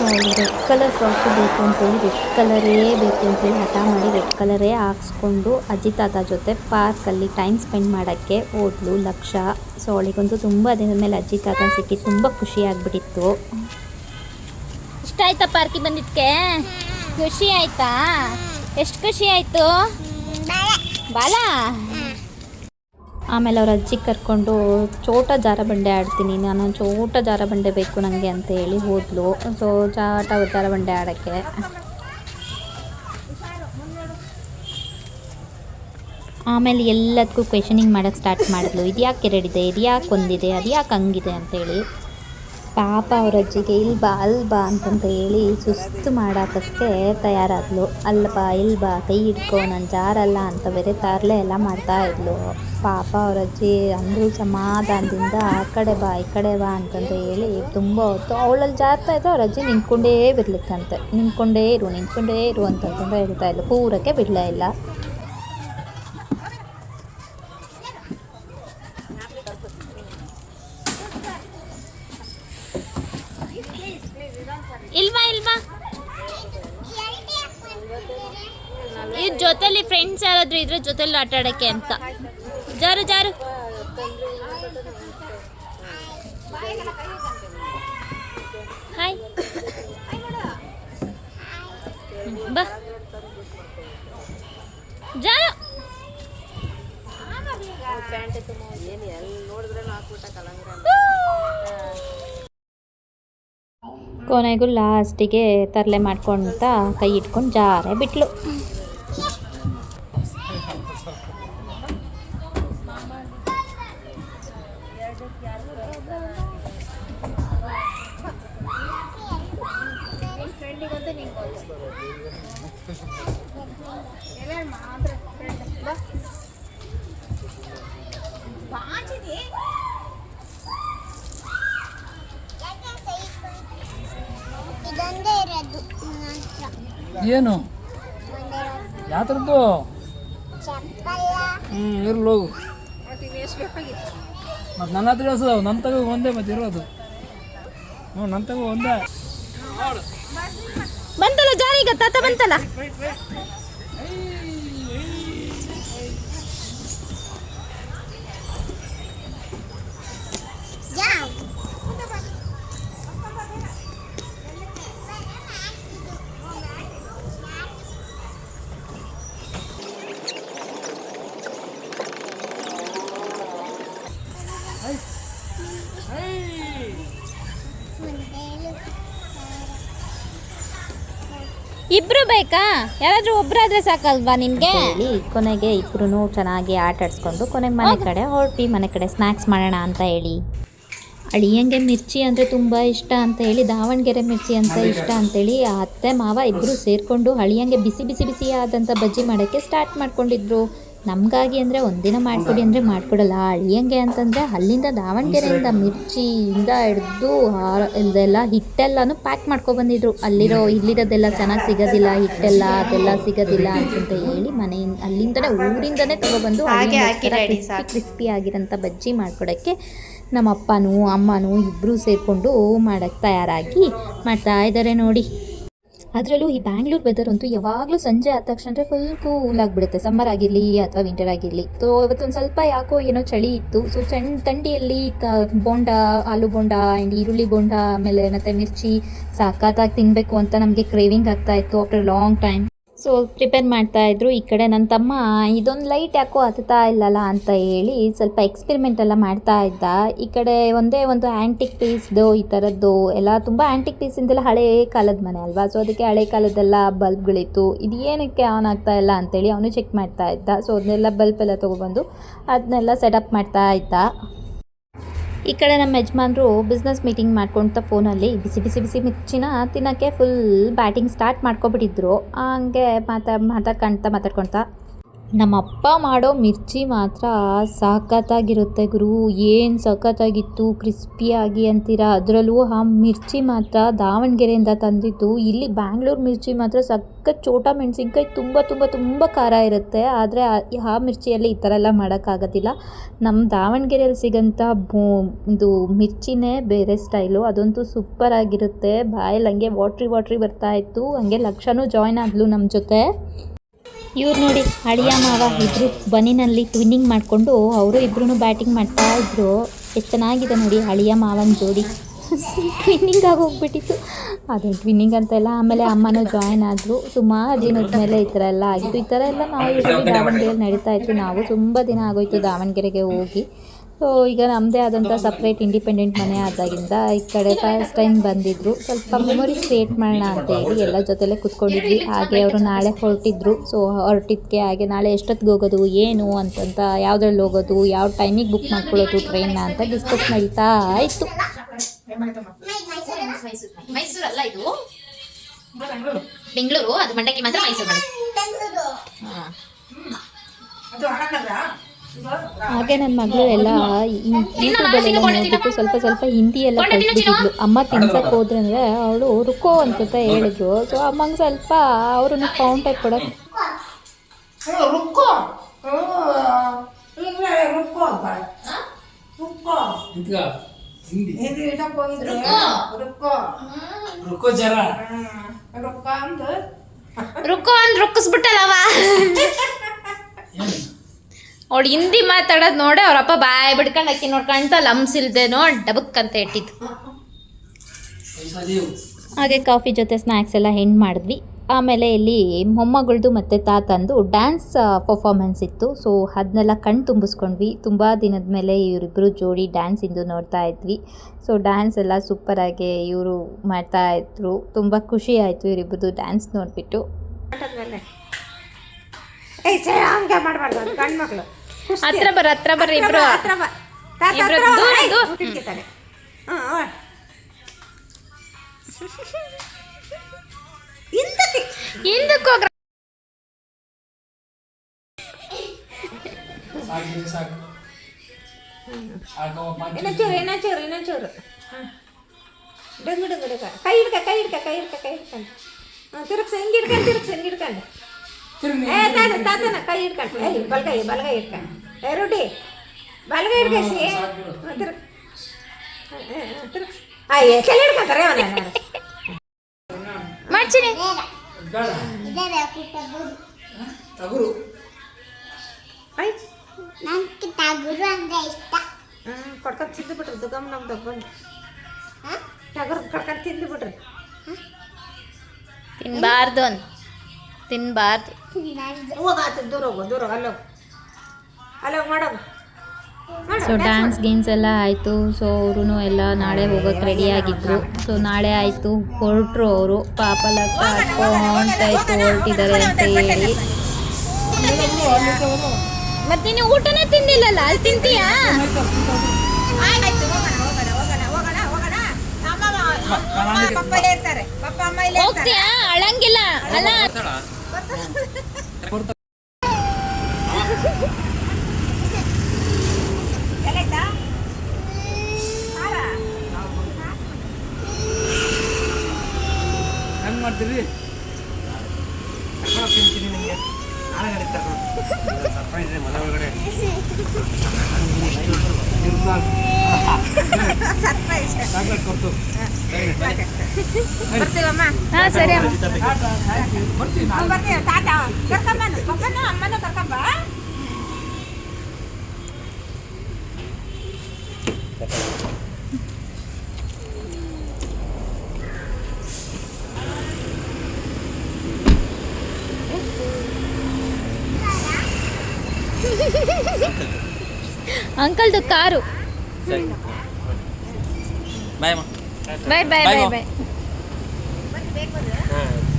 So ಅವಳು red colour frock ಬೇಕು ಅಂತೇಳಿ ರೆಡ್ ಕಲರೇ ಬೇಕು ಅಂತೇಳಿ ಹಠ ಮಾಡಿ ರೆಡ್ ಕಲರೇ ಹಾಕ್ಸ್ಕೊಂಡು ಅಜ್ಜಿ ತಾತ ಜೊತೆ ಪಾರ್ಕಲ್ಲಿ ಟೈಮ್ ಸ್ಪೆಂಡ್ ಮಾಡೋಕ್ಕೆ ಹೋದ್ಲು ಲಕ್ಷ. ಸೊ ಅವಳಿಗಂತೂ ತುಂಬ ದಿನದ ಮೇಲೆ ಅಜ್ಜಿ ತಾತ ಸಿಕ್ಕಿ ತುಂಬ ಖುಷಿಯಾಗ್ಬಿಟ್ಟಿತ್ತು. ಇಷ್ಟ ಆಯ್ತಾ ಪಾರ್ಕಿಗೆ ಬಂದಿದ್ದಕ್ಕೆ? ಖುಷಿ ಆಯ್ತಾ? ಎಷ್ಟು ಖುಷಿ ಆಯಿತು? ಬಾಲ. ಆಮೇಲೆ ಅವ್ರ ಅಜ್ಜಿ ಕರ್ಕೊಂಡು ಚೋಟ ಜಾರಬಂಡೆ ಆಡ್ತೀನಿ ನಾನು, ಚೋಟ ಜಾರಬಂಡೆ ಬೇಕು ನನಗೆ ಅಂತ ಹೇಳಿ ಹೋದ್ಲು. ಸೊ ಜಾರಬಂಡೆ ಆಡೋಕ್ಕೆ ಆಮೇಲೆ ಎಲ್ಲದಕ್ಕೂ ಕ್ವೆಶನಿಂಗ್ ಮಾಡೋಕ್ಕೆ ಸ್ಟಾರ್ಟ್ ಮಾಡಿದ್ಲು. ಇದು ಯಾಕೆ ಎರಡಿದೆ, ಇದು ಯಾಕೆ ಒಂದಿದೆ, ಅದು ಯಾಕೆ ಹಂಗಿದೆ ಅಂತೇಳಿ. ಪಾಪ ಅವ್ರ ಅಜ್ಜಿಗೆ ಇಲ್ಬಾ ಅಲ್ಬಾ ಅಂತಂತ ಹೇಳಿ ಸುಸ್ತು ಮಾಡೋಕ್ಕೆ ತಯಾರಾದ್ಲು. ಅಲ್ಬಾ ಇಲ್ಬಾ ಕೈ ಹಿಡ್ಕೊ ನಾನು ಜಾರಲ್ಲ ಅಂತ ಬೇರೆ ತರಲೆ ಎಲ್ಲ ಮಾಡ್ತಾಯಿದ್ಲು. ಪಾಪ ಅವ್ರ ಅಜ್ಜಿ ಅಂದರೂ ಸಮಾಧಾನದಿಂದ ಆ ಕಡೆ ಬಾ ಈ ಕಡೆ ಬಾ ಅಂತಂತ ಹೇಳಿ ತುಂಬ ಹೊತ್ತು ಅವಳಲ್ಲಿ ಜಾರ್ತಾ ಇದ್ದು ಅವ್ರ ಅಜ್ಜಿ ನಿಂತ್ಕೊಂಡೇ ಬಿಡ್ಲಿಕ್ಕಂತೆ. ನಿಂತ್ಕೊಂಡೇ ಇರು ಅಂತಂತ ಹೇಳ್ತಾ ಇದ್ಲು. ಪೂರಕ್ಕೆ ಬಿಡಲೇ ಇಲ್ಲ. ಇಲ್ವಾ ಇದ್ರ ಜೊತೆಲಿ ಫ್ರೆಂಡ್ಸ್ ಯಾರಾದ್ರೂ ಇದ್ರೆ ಜೊತೆಲಿ ಆಟ ಆಡಕ್ಕೆ ಅಂತ. ಜಾರು ಹಾಯ್ ಬಾ ಜಾರು. ಕೊನೆಗೂ ಲಾಸ್ಟಿಗೆ ತರಲೆ ಮಾಡ್ಕೊಂತ ಕೈ ಇಟ್ಕೊಂಡು ಜಾರೇ ಬಿಟ್ಲು. ಏನು ಯಾವ ಥರದ್ದು ಇರ್ಲು ಮತ್ತು ನನ್ನ ಹತ್ರ ಇಳಿಸೋದು ನನ್ನ ತಗೋ ಒಂದೇ ಮತ್ತೆ ಇರೋದು. ನನ್ನ ತಗೋ ಒಂದೇ ಬಂತಲ್ಲ ಜಾರಿ, ಈಗ ತಾತ ಬಂತಲ್ಲ. ಇಬ್ರು ಬೇಕಾ? ಯಾರಾದ್ರೂ ಒಬ್ರಾದ್ರೆ ಸಾಕಲ್ವಾ ನಿಮ್ಗೆ? ಹೇಳಿ ಕೊನೆಗೆ ಇಬ್ರು ಚೆನ್ನಾಗಿ ಆಟ ಆಡಿಸ್ಕೊಂಡು ಕೊನೆಗೆ ಮನೆ ಕಡೆ ಹೊರಟಿ. ಮನೆ ಕಡೆ ಸ್ನ್ಯಾಕ್ಸ್ ಮಾಡೋಣ ಅಂತ ಹೇಳಿ ಅಳಿಯಂಗೆ ಮಿರ್ಚಿ ಅಂದರೆ ತುಂಬ ಇಷ್ಟ ಅಂತ ಹೇಳಿ, ದಾವಣಗೆರೆ ಮಿರ್ಚಿ ಅಂತ ಇಷ್ಟ ಅಂತೇಳಿ ಅತ್ತೆ ಮಾವ ಇಬ್ಬರು ಸೇರಿಕೊಂಡು ಅಳಿಯಂಗೆ ಬಿಸಿ ಆದಂಥ ಬಜ್ಜಿ ಮಾಡೋಕ್ಕೆ ಸ್ಟಾರ್ಟ್ ಮಾಡ್ಕೊಂಡಿದ್ರು. ನಮಗಾಗಿ ಅಂದರೆ ಒಂದಿನ ಮಾಡಿಕೊಡಿ ಅಂದರೆ ಮಾಡಿಕೊಡಲ್ಲ. ಅಳಿಯಂಗೆ ಅಂತಂದರೆ ಅಲ್ಲಿಂದ ದಾವಣಗೆರೆಯಿಂದ ಮಿರ್ಚಿಯಿಂದ ಹಿಡ್ದು ಇದೆಲ್ಲ ಹಿಟ್ಟೆಲ್ಲನೂ ಪ್ಯಾಕ್ ಮಾಡ್ಕೊಬಂದಿದ್ರು. ಇಲ್ಲಿರೋದೆಲ್ಲ ಚೆನ್ನಾಗಿ ಸಿಗೋದಿಲ್ಲ, ಹಿಟ್ಟೆಲ್ಲ ಅದೆಲ್ಲ ಸಿಗೋದಿಲ್ಲ ಅಂತಂತ ಹೇಳಿ ಮನೆಯಿಂದ ಅಲ್ಲಿಂದನೇ ಊರಿಂದನೇ ತೊಗೊಬಂದು ಕ್ರಿಸ್ಪಿ ಆಗಿರೋಂಥ ಬಜ್ಜಿ ಮಾಡ್ಕೊಡೋಕ್ಕೆ ನಮ್ಮ ಅಪ್ಪನೂ ಅಮ್ಮನೂ ಇಬ್ಬರೂ ಸೇರಿಕೊಂಡು ಮಾಡೋಕ್ಕೆ ತಯಾರಾಗಿ ಮಾಡ್ತಾ ಇದ್ದಾರೆ ನೋಡಿ. ಅದರಲ್ಲೂ ಈ ಬ್ಯಾಂಗ್ಳೂರ್ ವೆದರ್ ಅಂತೂ ಯಾವಾಗಲೂ ಸಂಜೆ ಆದ ತಕ್ಷಣ ಫುಲ್ ಕೂಲ್ ಆಗಿಬಿಡುತ್ತೆ. ಸಮ್ಮರ್ ಆಗಿರಲಿ ಅಥವಾ ವಿಂಟರ್ ಆಗಿರಲಿ. ಸೊ ಇವತ್ತೊಂದು ಸ್ವಲ್ಪ ಯಾಕೋ ಏನೋ ಚಳಿ ಇತ್ತು. ಸೊ ಥಂಡಿಯಲ್ಲಿ ಬೋಂಡ, ಆಲೂ ಬೋಂಡ ಆ್ಯಂಡ್ ಈರುಳ್ಳಿ ಬೋಂಡ ಆಮೇಲೆ ಮತ್ತು ಮಿರ್ಚಿ ಸಾಕಾಗಿ ತಿನ್ನಬೇಕು ಅಂತ ನಮಗೆ ಕ್ರೇವಿಂಗ್ ಆಗ್ತಾಯಿತ್ತು after long time. So prepare ಮಾಡ್ತಾಯಿದ್ರು. ಈ ಕಡೆ ನನ್ನ ತಮ್ಮ ಇದೊಂದು ಲೈಟ್ ಯಾಕೋ ಹತ್ತಾ ಇಲ್ಲಲ್ಲ ಅಂತ ಹೇಳಿ ಸ್ವಲ್ಪ ಎಕ್ಸ್ಪೆರಿಮೆಂಟ್ ಎಲ್ಲ ಮಾಡ್ತಾ ಇದ್ದ. ಈ ಕಡೆ ಒಂದೇ ಒಂದು ಆ್ಯಂಟಿಕ್ ಪೀಸ್ದು ಈ ಥರದ್ದು ಎಲ್ಲ ತುಂಬ ಆ್ಯಂಟಿಕ್ ಪೀಸಿಂದೆಲ್ಲ ಹಳೇ ಕಾಲದ ಮನೆ ಅಲ್ವಾ. ಸೊ ಅದಕ್ಕೆ ಹಳೆ ಕಾಲದೆಲ್ಲ ಬಲ್ಬ್ಗಳಿತ್ತು. ಇದು ಏನಕ್ಕೆ ಆನ್ ಆಗ್ತಾ ಇಲ್ಲ ಅಂತೇಳಿ ಅವನು ಚೆಕ್ ಮಾಡ್ತಾ ಇದ್ದ. ಸೊ ಅದನ್ನೆಲ್ಲ ಬಲ್ಬ್ ಎಲ್ಲ ತೊಗೊಬಂದು ಅದನ್ನೆಲ್ಲ ಸೆಟಪ್ ಮಾಡ್ತಾ ಇದ್ದ. ಈ ಕಡೆ ನಮ್ಮ ಯಜಮಾನ್ರು ಬಿಸ್ನೆಸ್ ಮೀಟಿಂಗ್ ಮಾಡ್ಕೊತ ಫೋನಲ್ಲಿ ಬಿಸಿ ಮಿರ್ಚಿನ ತಿನ್ನೋಕ್ಕೆ ಫುಲ್ ಬ್ಯಾಟಿಂಗ್ ಸ್ಟಾರ್ಟ್ ಮಾಡ್ಕೊಬಿಟ್ಟಿದ್ರು. ಹಂಗೆ ಮಾತಾಡ್ಕೊಳ್ತಾ ನಮ್ಮಪ್ಪ ಮಾಡೋ ಮಿರ್ಚಿ ಮಾತ್ರ ಸಖತ್ತಾಗಿರುತ್ತೆ ಗುರು. ಏನು ಸಖತ್ತಾಗಿತ್ತು, ಕ್ರಿಸ್ಪಿಯಾಗಿ ಅಂತೀರ. ಅದರಲ್ಲೂ ಆ ಮಿರ್ಚಿ ಮಾತ್ರ ದಾವಣಗೆರೆಯಿಂದ ತಂದಿದ್ದು. ಇಲ್ಲಿ ಬ್ಯಾಂಗ್ಳೂರು ಮಿರ್ಚಿ ಮಾತ್ರ ಸಖತ್ ಚೋಟ ಮೆಣಸಿನ್ಕಾಯಿ ತುಂಬ ತುಂಬ ತುಂಬ ಖಾರ ಇರುತ್ತೆ. ಆದರೆ ಆ ಮಿರ್ಚಿಯಲ್ಲಿ ಈ ಥರ ಎಲ್ಲ ಮಾಡೋಕ್ಕಾಗೋದಿಲ್ಲ. ನಮ್ಮ ದಾವಣಗೆರೆಯಲ್ಲಿ ಸಿಗೋಂಥ ಇದು ಮಿರ್ಚಿನೇ ಬೇರೆ ಸ್ಟೈಲು. ಅದಂತೂ ಸೂಪರಾಗಿರುತ್ತೆ. ಬಾಯಲ್ಲಿ ಹಂಗೆ ವಾಟ್ರಿ ಬರ್ತಾಯಿತ್ತು. ಹಂಗೆ ಲಕ್ಷನೂ ಜಾಯ್ನ್ ಆದ್ಲು ನಮ್ಮ ಜೊತೆ. ಇವ್ರು ನೋಡಿ ಅಳಿಯ ಮಾವ ಇಬ್ಬರು ಬನ್ನಿನಲ್ಲಿ ಟ್ವಿನ್ನಿಂಗ್ ಮಾಡಿಕೊಂಡು ಅವರು ಇಬ್ಬರೂ ಬ್ಯಾಟಿಂಗ್ ಮಾಡ್ತಾ ಇದ್ರು. ಎಷ್ಟು ಚೆನ್ನಾಗಿದೆ ನೋಡಿ ಅಳಿಯ ಮಾವನ ಜೋಡಿ. ಟ್ವಿನ್ನಿಂಗ್ ಆಗಿ ಹೋಗ್ಬಿಟ್ಟಿತ್ತು. ಅದೇ ಟ್ವಿನ್ನಿಂಗ್ ಅಂತೆಲ್ಲ ಆಮೇಲೆ ಅಮ್ಮನೂ ಜಾಯ್ನ್ ಆದರು. ಸುಮಾರು ದಿನದ ಮೇಲೆ ಈ ಥರ ಎಲ್ಲ ಆಗಿತ್ತು. ಈ ಥರ ಎಲ್ಲ ನಾವು ಯೂಶ್ವಲಿ ದಾವಣಗೆರೆಯಲ್ಲಿ ನಡೀತಾ ಇತ್ತು. ನಾವು ತುಂಬ ದಿನ ಆಗೋಯ್ತು ದಾವಣಗೆರೆಗೆ ಹೋಗಿ. ಸೊ ಈಗ ನಮ್ಮದೇ ಆದಂಥ ಸಪ್ರೇಟ್ ಇಂಡಿಪೆಂಡೆಂಟ್ ಮನೆ ಆದಾಗಿಂದ ಈ ಕಡೆ ಫಸ್ಟ್ ಟೈಮ್ ಬಂದಿದ್ದರು. ಸ್ವಲ್ಪ ಮೆಮೊರೀಸ್ ಕ್ರಿಯೇಟ್ ಮಾಡೋಣ ಅಂತ ಹೇಳಿ ಎಲ್ಲ ಜೊತೆಲೇ ಕೂತ್ಕೊಂಡಿದ್ವಿ. ಹಾಗೆ ಅವರು ನಾಳೆ ಹೊರಟಿದ್ರು. ಸೊ ಹೊರಟಿದ್ದಕ್ಕೆ ಹಾಗೆ ನಾಳೆ ಎಷ್ಟೊತ್ತಿಗೆ ಹೋಗೋದು ಏನು ಅಂತಂತ, ಯಾವುದ್ರಲ್ಲಿ ಹೋಗೋದು, ಯಾವ ಟೈಮಿಗೆ ಬುಕ್ ಮಾಡ್ಕೊಳ್ಳೋದು ಟ್ರೈನ್ನ ಅಂತ ಡಿಸ್ಕಸ್ ಮಾಡ್ತಾ ಇತ್ತು. ಮೈಸೂರಲ್ಲ ಇದು, ಬೆಂಗಳೂರು. ಅದು ಮಂಡಕ್ಕಿ ಮಾತ್ರ ಮೈಸೂರು. ಹಾಗೆ ನನ್ನ ಮಗಳು ಎಲ್ಲ ಯೂಟ್ಯೂಬಲ್ಲೆಲ್ಲ ನೋಡ್ಬಿಟ್ಟು ಸ್ವಲ್ಪ ಹಿಂದಿ ಎಲ್ಲ ಕಲ್ತ್ಬಿಟ್ಟಿದ್ಲು. ಅಮ್ಮ ತಿನ್ಸಕ್ಕೆ ಹೋದ್ರೆ ಅಂದರೆ ಅವಳು ರುಕೋ ಅಂತ ಹೇಳಿದ್ರು. ಸೊ ಅಮ್ಮಂಗೆ ಸ್ವಲ್ಪ ಅವ್ರನ್ನ ಕೌಂಟ್ ಆಗಿ ಕೊಡೋಕ್ಕೆ ರುಕೋ ಅಂದ್ ರುಕ್ಕಿಸ್ಬಿಟ್ಟಲ್ಲವ. ಅವಳು ಹಿಂದಿ ಮಾತಾಡೋದು ನೋಡಿ ಅವ್ರಪ್ಪ ಬಾಯ್ ಬಿಡ್ಕೊಂಡು ಅಕ್ಕಿ ನೋಡ್ಕೊಂತ ಲಮ್ಸ್ ಇಲ್ದೇನೋ ಡಬಕ್ ಅಂತ ಇಟ್ಟಿದ್ದು. ಹಾಗೆ ಕಾಫಿ ಜೊತೆ ಸ್ನ್ಯಾಕ್ಸ್ ಎಲ್ಲ ಹೆಣ್ಣು ಮಾಡಿದ್ವಿ. ಆಮೇಲೆ ಇಲ್ಲಿ ಮೊಮ್ಮಗಳದು ಮತ್ತು ತಾತಂದು ಡ್ಯಾನ್ಸ್ ಪರ್ಫಾರ್ಮೆನ್ಸ್ ಇತ್ತು. ಸೊ ಅದನ್ನೆಲ್ಲ ಕಣ್ಣು ತುಂಬಿಸ್ಕೊಂಡ್ವಿ. ತುಂಬ ದಿನದ ಮೇಲೆ ಇವರಿಬ್ಬರು ಜೋಡಿ ಡ್ಯಾನ್ಸ್ ಇಂದು ನೋಡ್ತಾ ಇದ್ವಿ. ಸೊ ಡ್ಯಾನ್ಸ್ ಎಲ್ಲ ಸೂಪರಾಗಿ ಇವರು ಮಾಡ್ತಾಯಿದ್ರು. ತುಂಬ ಖುಷಿ ಆಯಿತು ಇವರಿಬ್ಬರದು ಡ್ಯಾನ್ಸ್ ನೋಡಿಬಿಟ್ಟು. ಹತ್ರ ಬರ್ರಿ ಇಬ್ರು. ಹಿಂದಕ್ಕೆ ಹೋಗ್ರ. ಇನ್ನೊಂಚೂರು ಕೈ ಹಿಡ್ಕೊಂಡು ತಿರುಗ್ಸ ಹಿಂಗಿಡ್ಕೊಂಡು ತಾತನ ಕೈ ಹಿಡ್ಕೊಂಡು ಬಲಗೈ ಹಿಡ್ಕೊಂಡು ರೂಢಿ ಬಲಗೈ ಹಿಡ್ಕಸಿ ತಿರುಗ್ಸ ಕೆಲ ಹಿಡ್ಕೊಂತಾರೆ ಮಾಡ್ತೀನಿ. ಕೊಡ್ಕೊಂಡು ತಿಂದು ಬಿಟ್ರಿ ದುಗಮ್ ನಮ್ದು ಬಂದು ಟಗರು ಕಡ್ಕೊಂಡು ತಿಂದು ಬಿಟ್ರಿ. ತಿನ್ಬಾರ್ದು ಹೋಗಾತು ದೂರ ಅಲ್ಲೋಗು ಮಾಡೋಗು. ಸೊ ಡ್ಯಾನ್ಸ್ ಗೇಮ್ಸ್ ಎಲ್ಲ ಆಯಿತು. ಸೊ ಅವರು ಎಲ್ಲ ನಾಳೆ ಹೋಗೋಕ್ಕೆ ರೆಡಿಯಾಗಿದ್ದರು. ಸೊ ನಾಳೆ ಆಯಿತು, ಹೊರಟ್ರು ಅವರು. ಪಾಪ ಲಕ್ಕ ಹಾಕ್ಕೊಂತಾಯಿತು ಹೊರಟಿದ್ದಾರೆ ಅಂತ ಹೇಳಿ. ಮತ್ತೆ ನೀನು ಊಟನೇ ತಿಂದಿಲ್ಲಲ್ಲ, ಅಲ್ಲಿ ತಿಂತೀಯಾ? ಹೋಗ್ತೀಯಾ? ಅಳಂಗಿಲ್ಲ ಅಲ್ಲ. ಹೆಂಗ್ ಮಾಡ್ತೀರಿ? ತಿಂತೀನಿ ನಿಮಗೆ ನಾಳೆ ನಡೀತಾರೆ ಮನೆ ಒಳಗಡೆ ಬರ್ತೀವಮ್ಮ. ಹಾಂ ಸರಿ ಅಮ್ಮ. ಬರ್ತೀವಿ ತಾತ ಕರ್ಕೊಂಬ ಪಪ್ಪನ ಅಮ್ಮನ ಕರ್ಕೊಂಬ. ಅಂಕಲ್ದು ಕಾರು. ಬಾಯ್ ಬಾಯ್ ಬಾಯ್ ಬಾಯ್ ಬಾಯ್. ಬೇಗ ಬಂದು